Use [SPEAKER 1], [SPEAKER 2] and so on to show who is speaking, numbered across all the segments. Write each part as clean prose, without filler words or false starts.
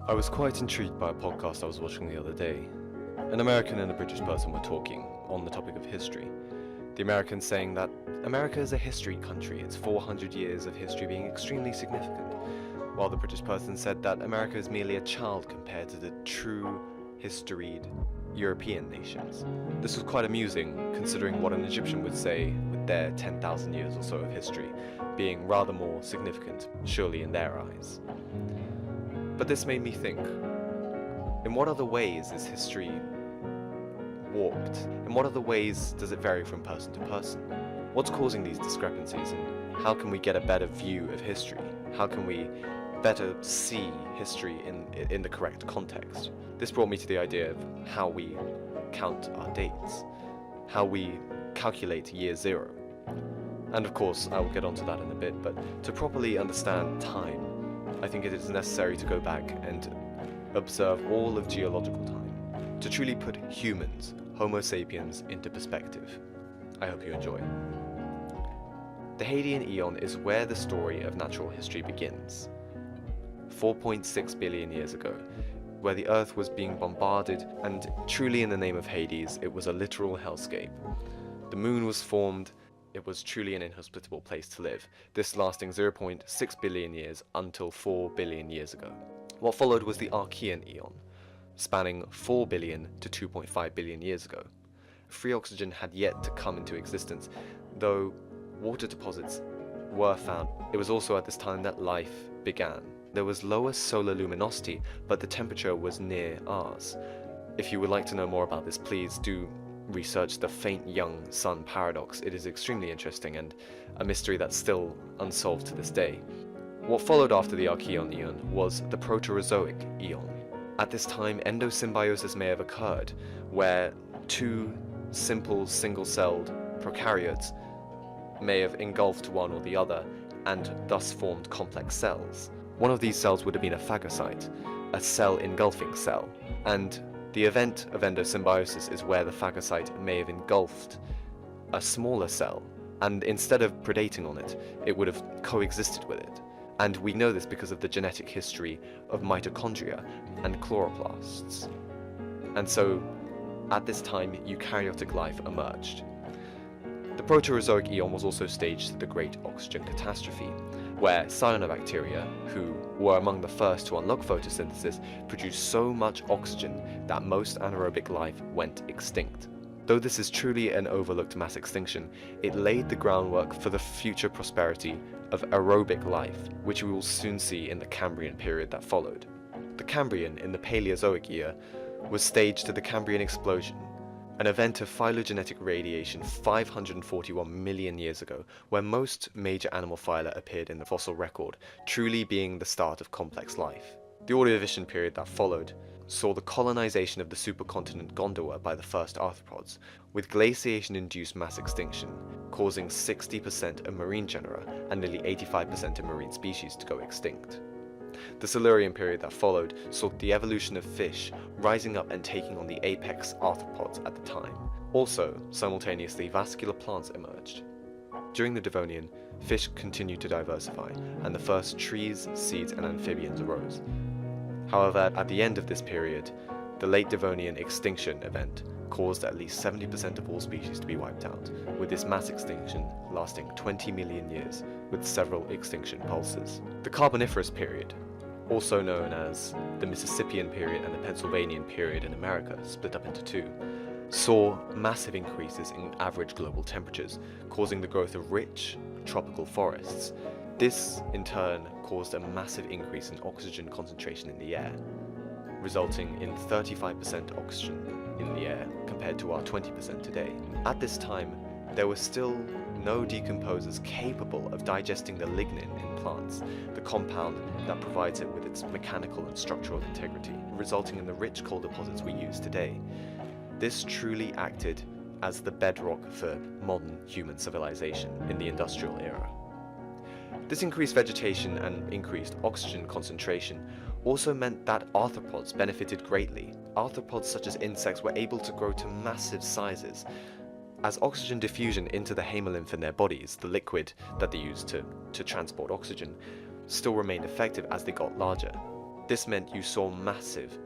[SPEAKER 1] I was quite intrigued by a podcast I was watching the other day. An American and a British person were talking on the topic of history. The American saying that America is a history country, its 400 years of history being extremely significant, while the British person said that America is merely a child compared to the true historied European nations. This was quite amusing, considering what an Egyptian would say with their 10,000 years or so of history being rather more significant, surely in their eyes. But this made me think, in what other ways is history warped? In what other ways does it vary from person to person? What's causing these discrepancies, and how can we get a better view of history? How can we better see history in the correct context? This brought me to the idea of how we count our dates, how we calculate year zero. And of course, I will get onto that in a bit, but to properly understand time, I think it is necessary to go back and observe all of geological time, to truly put humans, Homo sapiens, into perspective. I hope you enjoy. The Hadean Eon is where the story of natural history begins. 4.6 billion years ago, where the Earth was being bombarded, and truly in the name of Hades, it was a literal hellscape. The moon was formed. It was truly an inhospitable place to live, this lasting 0.6 billion years until 4 billion years ago. What followed was the Archean Eon, spanning 4 billion to 2.5 billion years ago. Free oxygen had yet to come into existence, though water deposits were found. It was also at this time that life began. There was lower solar luminosity, but the temperature was near ours. If you would like to know more about this, please do research the faint young sun paradox. It is extremely interesting and a mystery that's still unsolved to this day. What followed after the Archean Eon was the Proterozoic Eon. At this time, endosymbiosis may have occurred, where two simple single-celled prokaryotes may have engulfed one or the other and thus formed complex cells. One of these cells would have been a phagocyte, a cell-engulfing cell, and the event of endosymbiosis is where the phagocyte may have engulfed a smaller cell, and instead of predating on it, it would have coexisted with it. And we know this because of the genetic history of mitochondria and chloroplasts. And so, at this time, eukaryotic life emerged. The Proterozoic Eon was also staged to the Great Oxygen Catastrophe, where cyanobacteria, who were among the first to unlock photosynthesis, produced so much oxygen that most anaerobic life went extinct. Though this is truly an overlooked mass extinction, it laid the groundwork for the future prosperity of aerobic life, which we will soon see in the Cambrian period that followed. The Cambrian, in the Paleozoic era, was staged to the Cambrian explosion, an event of phylogenetic radiation 541 million years ago, where most major animal phyla appeared in the fossil record, truly being the start of complex life. The Ordovician period that followed saw the colonization of the supercontinent Gondwana by the first arthropods, with glaciation-induced mass extinction, causing 60% of marine genera and nearly 85% of marine species to go extinct. The Silurian period that followed saw the evolution of fish rising up and taking on the apex arthropods at the time. Also, simultaneously, vascular plants emerged. During the Devonian, fish continued to diversify, and the first trees, seeds, and amphibians arose. However, at the end of this period, the late Devonian extinction event caused at least 70% of all species to be wiped out, with this mass extinction lasting 20 million years, with several extinction pulses. The Carboniferous period, also known as the Mississippian period and the Pennsylvanian period in America, split up into two, saw massive increases in average global temperatures, causing the growth of rich tropical forests. This, in turn, caused a massive increase in oxygen concentration in the air, resulting in 35% oxygen in the air compared to our 20% today. At this time, there were still no decomposers capable of digesting the lignin in plants, the compound that provides it with its mechanical and structural integrity, resulting in the rich coal deposits we use today. This truly acted as the bedrock for modern human civilization in the industrial era. This increased vegetation and increased oxygen concentration also meant that arthropods benefited greatly. Arthropods such as insects were able to grow to massive sizes, as oxygen diffusion into the hemolymph in their bodies, the liquid that they use to transport oxygen, still remained effective as they got larger. This meant you saw massive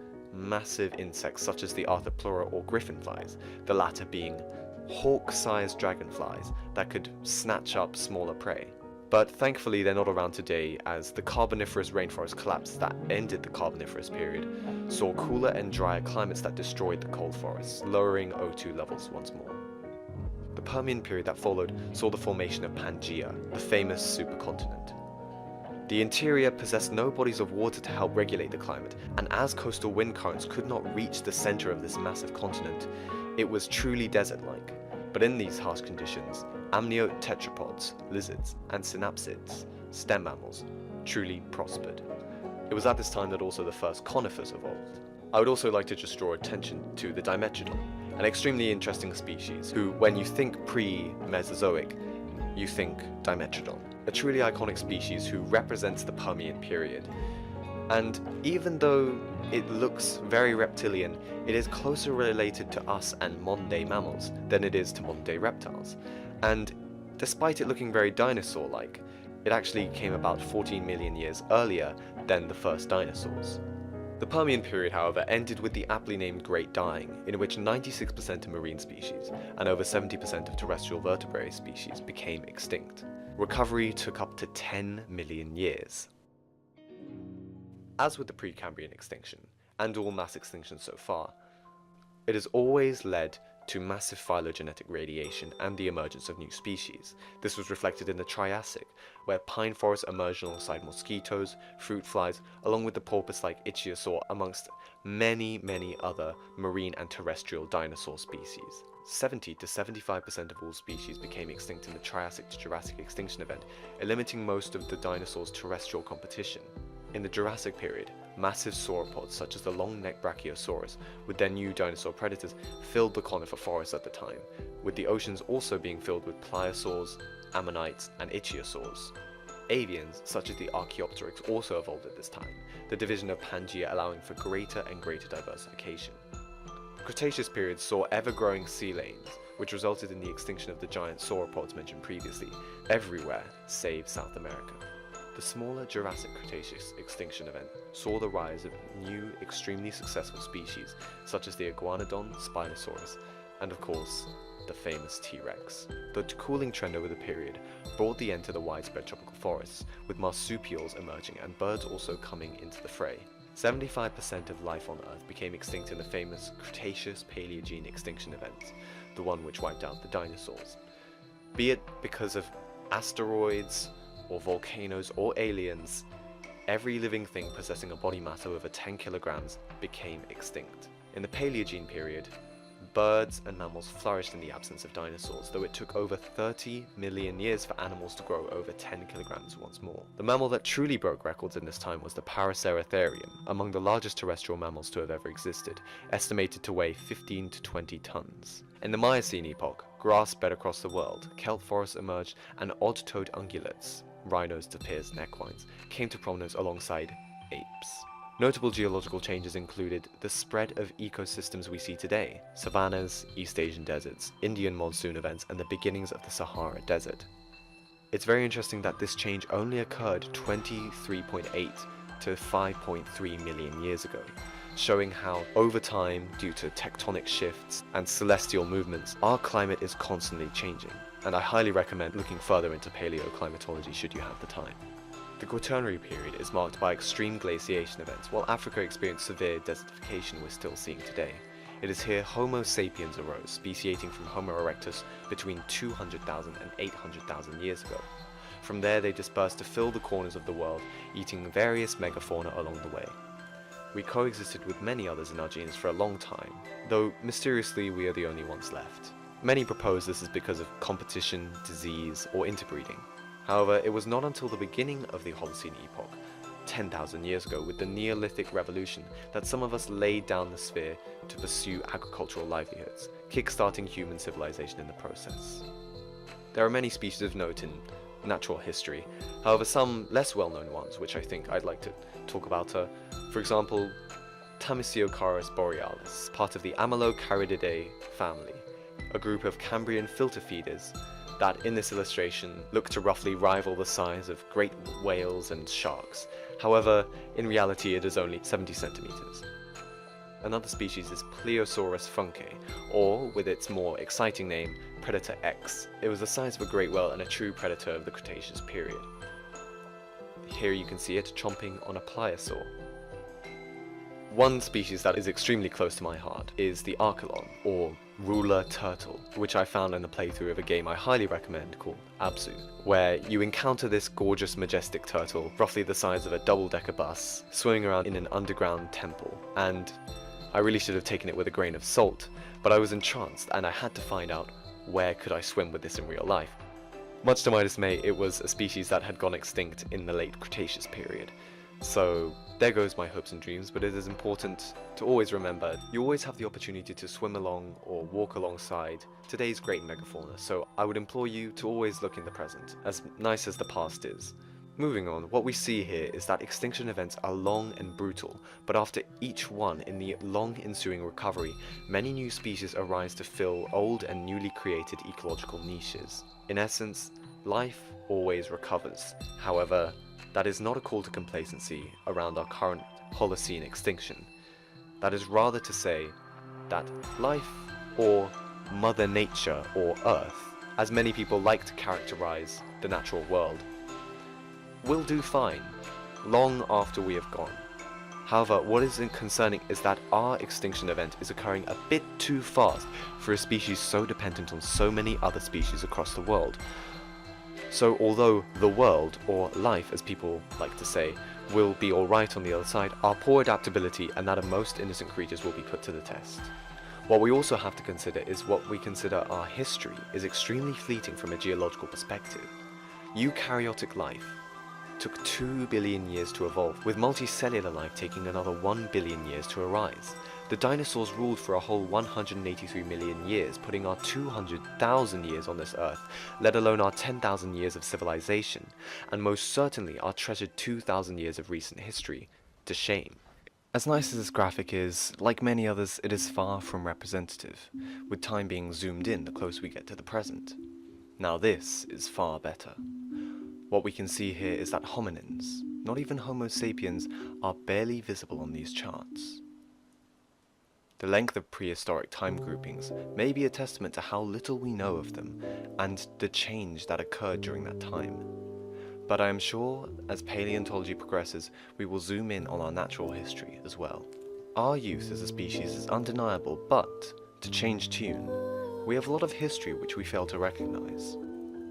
[SPEAKER 1] insects such as the arthropleura or griffinflies, the latter being hawk-sized dragonflies that could snatch up smaller prey. But thankfully they're not around today, as the Carboniferous rainforest collapse that ended the Carboniferous period saw cooler and drier climates that destroyed the cold forests, lowering O2 levels once more. The Permian period that followed saw the formation of Pangaea, the famous supercontinent. The interior possessed no bodies of water to help regulate the climate, and as coastal wind currents could not reach the center of this massive continent, it was truly desert-like. But in these harsh conditions, amniote tetrapods, lizards, and synapsids, stem mammals, truly prospered. It was at this time that also the first conifers evolved. I would also like to just draw attention to the Dimetrodon, an extremely interesting species who, when you think pre-Mesozoic, you think Dimetrodon, a truly iconic species who represents the Permian period. And even though it looks very reptilian, it is closer related to us and modern-day mammals than it is to modern-day reptiles. And despite it looking very dinosaur-like, it actually came about 14 million years earlier than the first dinosaurs. The Permian period, however, ended with the aptly named Great Dying, in which 96% of marine species and over 70% of terrestrial vertebrate species became extinct. Recovery took up to 10 million years. As with the Precambrian extinction, and all mass extinctions so far, it has always led to massive phylogenetic radiation and the emergence of new species. This was reflected in the Triassic, where pine forests emerged alongside mosquitoes, fruit flies, along with the porpoise-like ichthyosaur, amongst many other marine and terrestrial dinosaur species. 70 to 75% of all species became extinct in the Triassic to Jurassic extinction event, eliminating most of the dinosaurs' terrestrial competition. In the Jurassic period, massive sauropods such as the long-necked Brachiosaurus, with their new dinosaur predators, filled the conifer forests at the time, with the oceans also being filled with pliosaurs, ammonites, and ichthyosaurs. Avians, such as the Archaeopteryx, also evolved at this time, the division of Pangaea allowing for greater and greater diversification. The Cretaceous period saw ever-growing sea lanes, which resulted in the extinction of the giant sauropods mentioned previously, everywhere save South America. The smaller Jurassic Cretaceous extinction event saw the rise of new, extremely successful species such as the Iguanodon, Spinosaurus, and of course, the famous T-Rex. The cooling trend over the period brought the end to the widespread tropical forests, with marsupials emerging and birds also coming into the fray. 75% of life on Earth became extinct in the famous Cretaceous-Paleogene extinction event, the one which wiped out the dinosaurs. Be it because of asteroids, or volcanoes, or aliens, every living thing possessing a body mass of over 10 kilograms became extinct. In the Paleogene period, birds and mammals flourished in the absence of dinosaurs, though it took over 30 million years for animals to grow over 10 kilograms once more. The mammal that truly broke records in this time was the Paraceratherium, among the largest terrestrial mammals to have ever existed, estimated to weigh 15 to 20 tons. In the Miocene epoch, grass spread across the world, kelp forests emerged, and odd-toed ungulates, rhinos, tapirs, and equines, came to prominence alongside apes. Notable geological changes included the spread of ecosystems we see today: savannas, East Asian deserts, Indian monsoon events, and the beginnings of the Sahara Desert. It's very interesting that this change only occurred 23.8 to 5.3 million years ago, showing how, over time, due to tectonic shifts and celestial movements, our climate is constantly changing, and I highly recommend looking further into paleoclimatology should you have the time. The Quaternary period is marked by extreme glaciation events, while Africa experienced severe desertification we're still seeing today. It is here Homo sapiens arose, speciating from Homo erectus between 200,000 and 800,000 years ago. From there they dispersed to fill the corners of the world, eating various megafauna along the way. We coexisted with many others in our genes for a long time, though mysteriously we are the only ones left. Many propose this is because of competition, disease, or interbreeding. However, it was not until the beginning of the Holocene epoch, 10,000 years ago, with the Neolithic Revolution, that some of us laid down the sphere to pursue agricultural livelihoods, kick-starting human civilization in the process. There are many species of note in natural history, however some less well-known ones, which I think I'd like to talk about are, for example, Tamisiocaris borealis, part of the Amelocarididae family, a group of Cambrian filter feeders that in this illustration look to roughly rival the size of great whales and sharks, However, in reality it is only 70 centimeters. Another species is Plesiosaurus funke, or, with its more exciting name, Predator X. It was the size of a great whale and a true predator of the Cretaceous period. Here you can see it chomping on a pliosaur. One species that is extremely close to my heart is the Archelon, or ruler turtle, which I found in a playthrough of a game I highly recommend called Abzu, where you encounter this gorgeous majestic turtle, roughly the size of a double-decker bus, swimming around in an underground temple, and I really should have taken it with a grain of salt, but I was entranced and I had to find out where could I swim with this in real life. Much to my dismay, it was a species that had gone extinct in the late Cretaceous period. So there goes my hopes and dreams, but it is important to always remember you always have the opportunity to swim along or walk alongside today's great megafauna, so I would implore you to always look in the present, as nice as the past is. Moving on, what we see here is that extinction events are long and brutal, but after each one in the long ensuing recovery, many new species arise to fill old and newly created ecological niches. In essence, life always recovers. However, that is not a call to complacency around our current Holocene extinction. That is rather to say that life, or Mother Nature, or Earth, as many people like to characterize the natural world, will do fine, long after we have gone. However, what is concerning is that our extinction event is occurring a bit too fast for a species so dependent on so many other species across the world. So although the world, or life as people like to say, will be alright on the other side, our poor adaptability and that of most innocent creatures will be put to the test. What we also have to consider is what we consider our history is extremely fleeting from a geological perspective. Eukaryotic life took 2 billion years to evolve, with multicellular life taking another 1 billion years to arise. The dinosaurs ruled for a whole 183 million years, putting our 200,000 years on this earth, let alone our 10,000 years of civilization, and most certainly our treasured 2,000 years of recent history, to shame. As nice as this graphic is, like many others, it is far from representative, with time being zoomed in the closer we get to the present. Now this is far better. What we can see here is that hominins, not even Homo sapiens, are barely visible on these charts. The length of prehistoric time groupings may be a testament to how little we know of them and the change that occurred during that time. But I am sure, as paleontology progresses, we will zoom in on our natural history as well. Our youth as a species is undeniable, but, to change tune, we have a lot of history which we fail to recognize.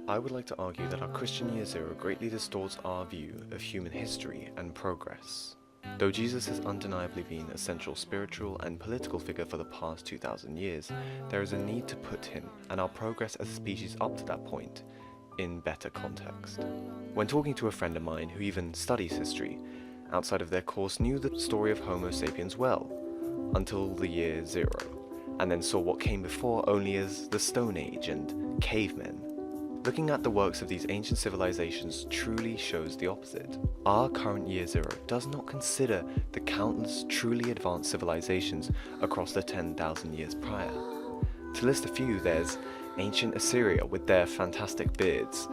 [SPEAKER 1] I would like to argue that our Christian Year Zero greatly distorts our view of human history and progress. Though Jesus has undeniably been a central spiritual and political figure for the past 2,000 years, there is a need to put him and our progress as a species up to that point in better context. When talking to a friend of mine who even studies history, outside of their course knew the story of Homo sapiens well, until the year zero, and then saw what came before only as the Stone Age and cavemen. Looking at the works of these ancient civilizations truly shows the opposite. Our current year zero does not consider the countless truly advanced civilizations across the 10,000 years prior. To list a few, there's ancient Assyria with their fantastic beards,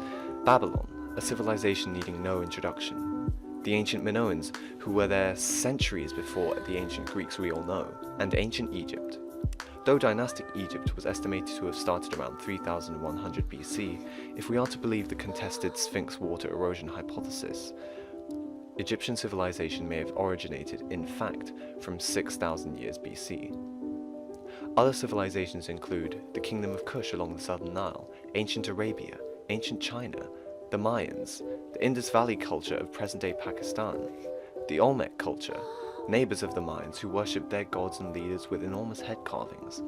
[SPEAKER 1] Babylon, a civilization needing no introduction, the ancient Minoans, who were there centuries before the ancient Greeks we all know, and ancient Egypt. Though dynastic Egypt was estimated to have started around 3100 BC, if we are to believe the contested Sphinx water erosion hypothesis, Egyptian civilization may have originated, in fact, from 6000 years BC. Other civilizations include the Kingdom of Kush along the southern Nile, ancient Arabia, ancient China, the Mayans, the Indus Valley culture of present-day Pakistan, the Olmec culture, neighbors of the Mayans who worshipped their gods and leaders with enormous head carvings,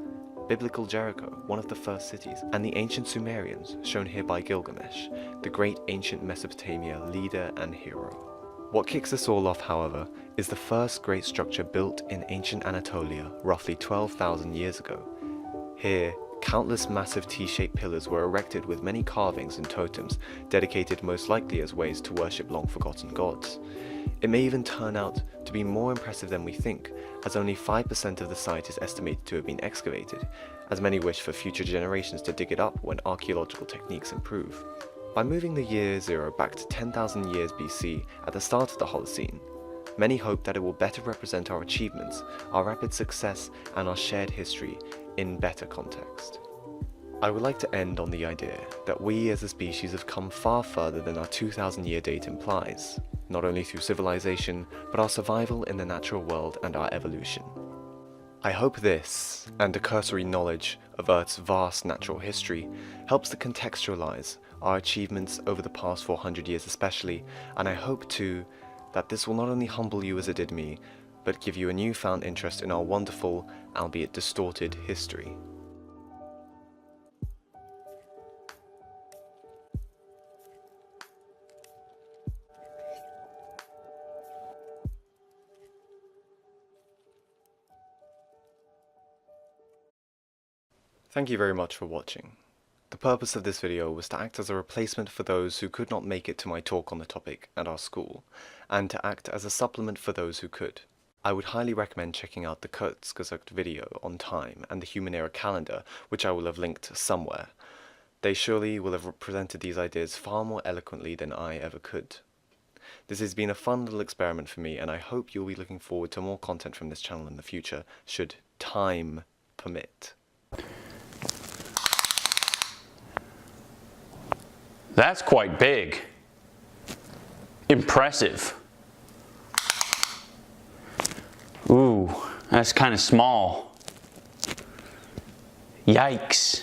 [SPEAKER 1] biblical Jericho, one of the first cities, and the ancient Sumerians, shown here by Gilgamesh, the great ancient Mesopotamia leader and hero. What kicks this all off, however, is the first great structure built in ancient Anatolia roughly 12,000 years ago. Here, countless massive T-shaped pillars were erected with many carvings and totems, dedicated most likely as ways to worship long-forgotten gods. It may even turn out to be more impressive than we think, as only 5% of the site is estimated to have been excavated, as many wish for future generations to dig it up when archaeological techniques improve. By moving the year zero back to 10,000 years BC at the start of the Holocene, many hope that it will better represent our achievements, our rapid success, and our shared history in better context. I would like to end on the idea that we as a species have come far further than our 2,000-year date implies, not only through civilization, but our survival in the natural world and our evolution. I hope this, and a cursory knowledge of Earth's vast natural history, helps to contextualize our achievements over the past 400 years especially, and I hope too that this will not only humble you as it did me, but give you a newfound interest in our wonderful, albeit distorted, history. Thank you very much for watching. The purpose of this video was to act as a replacement for those who could not make it to my talk on the topic at our school, and to act as a supplement for those who could. I would highly recommend checking out the Kurzgesagt video on time and the Human Era calendar, which I will have linked somewhere. They surely will have represented these ideas far more eloquently than I ever could. This has been a fun little experiment for me, and I hope you'll be looking forward to more content from this channel in the future, should time permit.
[SPEAKER 2] That's quite big. Impressive. Ooh, that's kind of small. Yikes.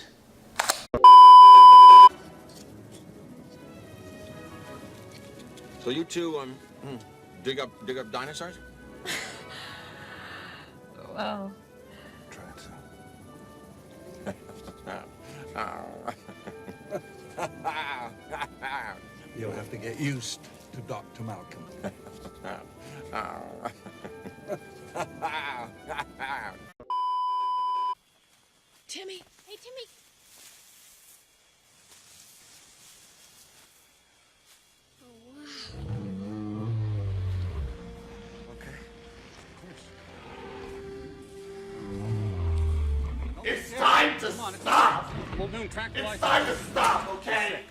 [SPEAKER 3] So you two dig up dinosaurs?
[SPEAKER 4] Well,
[SPEAKER 3] Try
[SPEAKER 5] You'll have to get used to Dr. Malcolm.
[SPEAKER 4] Timmy. Hey, Timmy. Oh, wow.
[SPEAKER 3] Okay.
[SPEAKER 6] It's time to stop! It's time to stop, okay?